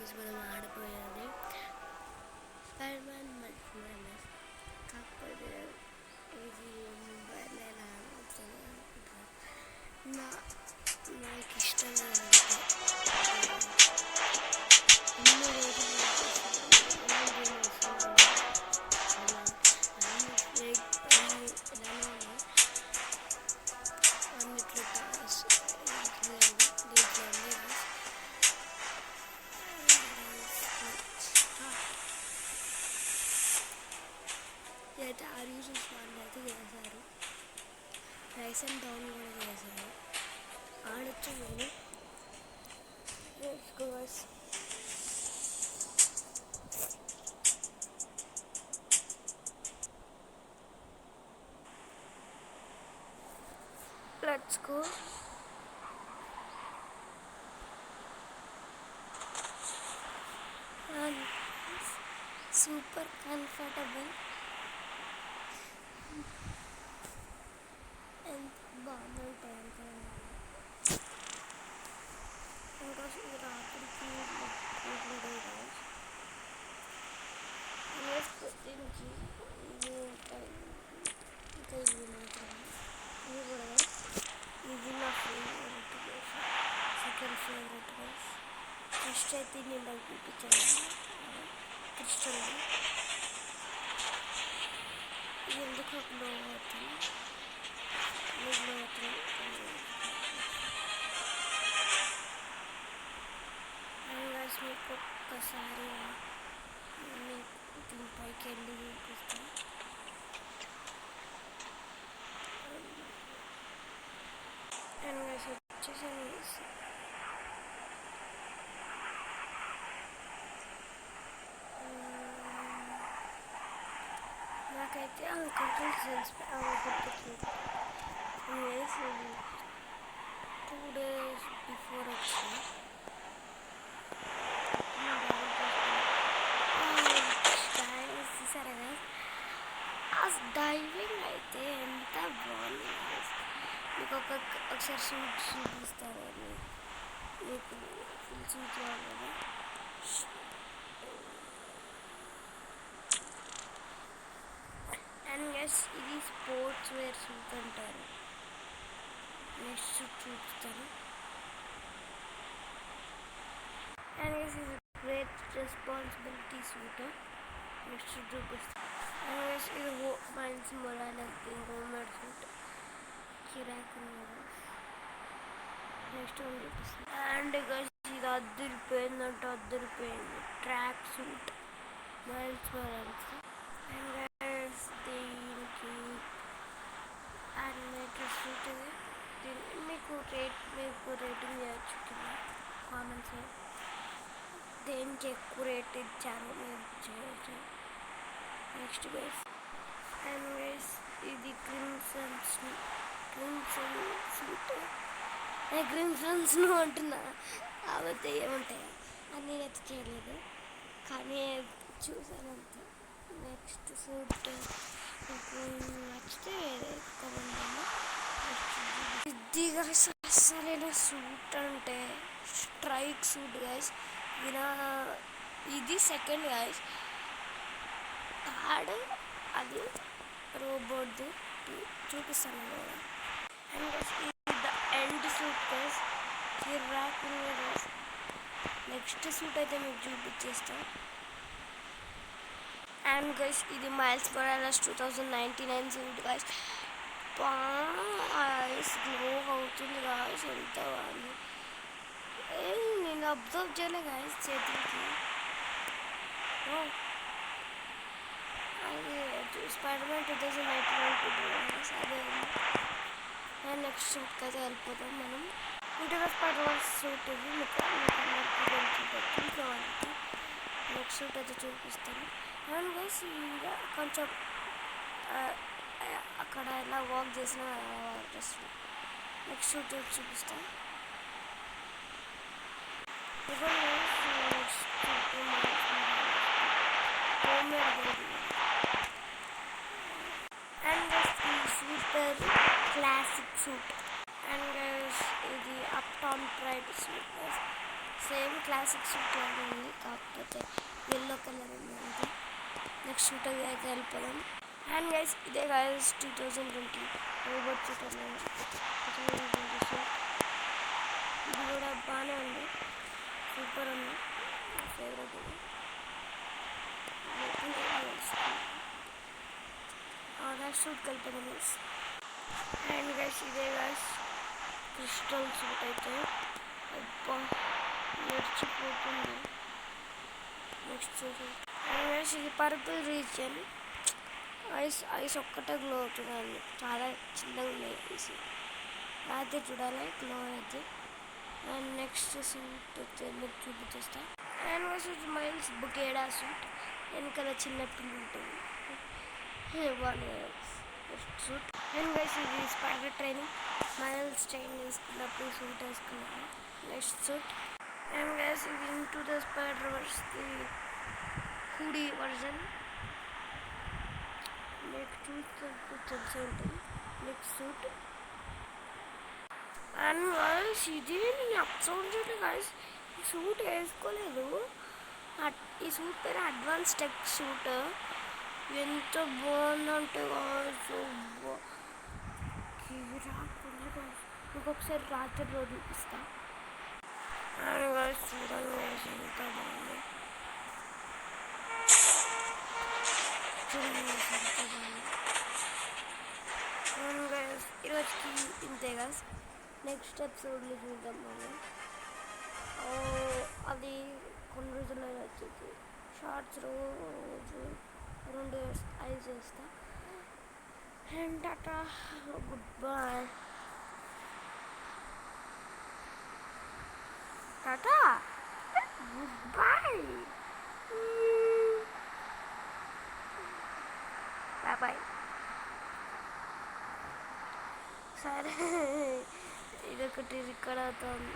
ఈరోజు మనం ఆడిపోయేది spider man multiverse. కాకపోతే ఇది మొబైల్ ఎలా ఆడుతుంది అనుకుంటారు. నాకు ఇష్టమైన ఎన్ని రోజులు అయితే ఆర్యూసెస్ వాళ్ళు అయితే చేశారు, రైస్ అండ్ డౌన్ కూడా చేశారు. ఆడొచ్చు నేను లెట్స్ గో. సూపర్ కంఫర్టబుల్ ఎంత బాగుంటాయి అనుకోండి. ఇంకా ఈ రాత్రికి దీనికి ఇవి ఉంటాయి. ఇంకా ఇవి మాత్రం ఇవి కూడా ఇది నా favourite guys, second favourite guys. First అయితే నేను నాకు చూపించాను క్రిస్టల్. ఇది ఎందుకు గ్లో అవుతుంది, గ్లో అవుతుంది. మీకు ఒక్కసారి దీనిపైకి వెళ్ళి చూపిస్తాను. అండ్ గైస్ వచ్చేసి నాకైతే కంట్రోల్స్ గుర్తులేదు. 2 days బిఫోర్ వచ్చింది. సరే ఆ డైవింగ్ అయితే ఎంత బాగుంది. మీకు ఒకసారి చూపిస్తారని మీకు ఫుల్ సూట్ కదా. అండ్ గైస్ ఇది స్పోర్ట్స్ వేర్ సూట్ అంటారు. నెక్స్ట్ సూట్ చూపిస్తాను. అండ్ గైస్ ఇది గ్రేట్ రెస్పాన్సిబిలిటీ సూట్. నెక్స్ట్ చూపిస్తాను. అండ్ గైస్ ఇది మైల్స్ మొరాలెస్ హోమ్మేడ్ సూట్. కిరాక్. నెక్స్ట్ వన్ చూపిస్తాను. అండ్ గైస్ ఇది అద్దరిపోయింది track suit Miles Morales. And guys దీనికి యానిమేటెడ్ సూట్ ఇది. మీకు రేటింగ్ చేయొచ్చు కింద కామెంట్స్. దేనికి ఎక్కువ రేట్ ఇచ్చారో మీరు చేయొచ్చు. నెక్స్ట్ గైస్ అండ్ గైస్ ఇది క్రిమ్సన్ సూట్. క్రిమ్సన్స్ను అంటున్నా, అవైతే ఏముంటాయి అని నేనైతే చేయలేదు కానీ చూసాను అంతే. నెక్స్ట్ సూట్ నాకు నచ్చితే కామెంట్. ఇదిగా అసలైన సూట్ అంటే స్ట్రైక్ సూట్ గైస్. ఇది సెకండ్ గైస్. థర్డ్ అది రోబోట్ది చూపిస్తాను కదా. And the end suit guys కిరాక్ గైస్. నెక్స్ట్ సూట్ అయితే మీకు చూపించేస్తాను. అండ్ గైస్ ఇది Miles Morales 2099 suit guys. Glow అవుతుంది గాయస్, ఎంత బాగుంది. నేను అబ్జర్వ్ చేయలే గాయస్ చేతులకి. అది స్పైడర్ మ్యాన్ 2099 అదే. అండ్ నెక్స్ట్ సూట్కి అయితే వెళ్ళిపోతాం మనం. ఇంటర్ స్పైడర్ మ్యాన్ సూట్ ఇది మీకు నెక్స్ట్ సూట్ అయితే చూపిస్తాను. అండ్ గైస్ కొంచెం అక్కడ ఎలా వాక్ చేసిన డ్రెస్. నెక్స్ట్ సూట్ చూపిస్తాను. అండ్ ఈ super classic suit. And guys ఇది up tan pride suit guys. Same classic suit లాగా ఉంది, కాకపోతే ఎల్లో కలర్ ఉంది. నెక్స్ట్ సూట్ అయితే వెళ్ళిపోదాం. అండ్ గైస్ ఇదే గైస్ 2020 రోబోట్ సూట్ అన్నది. 2020 సూట్ ఇది కూడా బాగానే ఉంది, సూపర్ ఉంది, ఫేవరెట్ ఇది. నెక్స్ట్ సూట్కి వెళ్ళిపోదాం గైస్. అండ్ గైస్ ఇదే గైస్ క్రిస్టల్ సూట్ అయితే అబ్బా నడిచిపోతుంది. నెక్స్ట్ సూట్ అండ్ గైస్ ఇది పర్పుల్ రీజియన్. ఐస్ ఒక్కటే గ్లో అవుతుందండి, చాలా చిన్నగా ఉన్నాయి ఐస్. రాత్రి చూడాలి గ్లో అయితే. అండ్ నెక్స్ట్ సూట్ వచ్చే మీకు చూపించేస్తా. అండ్ గైస్ మైల్స్ బుకేడా సూట్, వెనకాల చిన్న పిల్లి ఉంటుంది, నెక్స్ట్ సూట్. అండ్ గైస్ ఇది స్పైడర్ ట్రైనింగ్, మైల్స్ ట్రైన్ వేసుకున్నప్పుడు సూట్ వేసుకున్నాను. Next suit. అండ్ గైస్ ఇది into the spider verse the hoodie version. Next తెలిసి ఉంటుంది. Next suit. అండ్ గైస్ ఇది నేను అప్సౌండ్ చూడండి గైస్, ఈ సూట్ వేసుకోలేదు. ఈ సూట్ పేరు అడ్వాన్స్ టెక్ సూట్. ఎంత బాగుందంటే గైస్ ఇంకొకసారి రాత్రి రోజు చూపిస్తా. అండ్ గైస్ చూడండి గైస్ ఎంత బాగుంది, చూడండి గైస్ ఎంత బాగుంది. అండ్ గైస్ ఈరోజుకి ఇంతే గైస్. నెక్స్ట్ ఎపిసోడ్లో చూద్దాం మనం. అది కొన్ని రోజుల్లో వచ్చేది. షార్ట్స్ రోజు 2 చేస్తా. And tata, good bye, tata, good bye, bye bye. సరే ఇదొకటి రికార్డ్ అవుతుంది.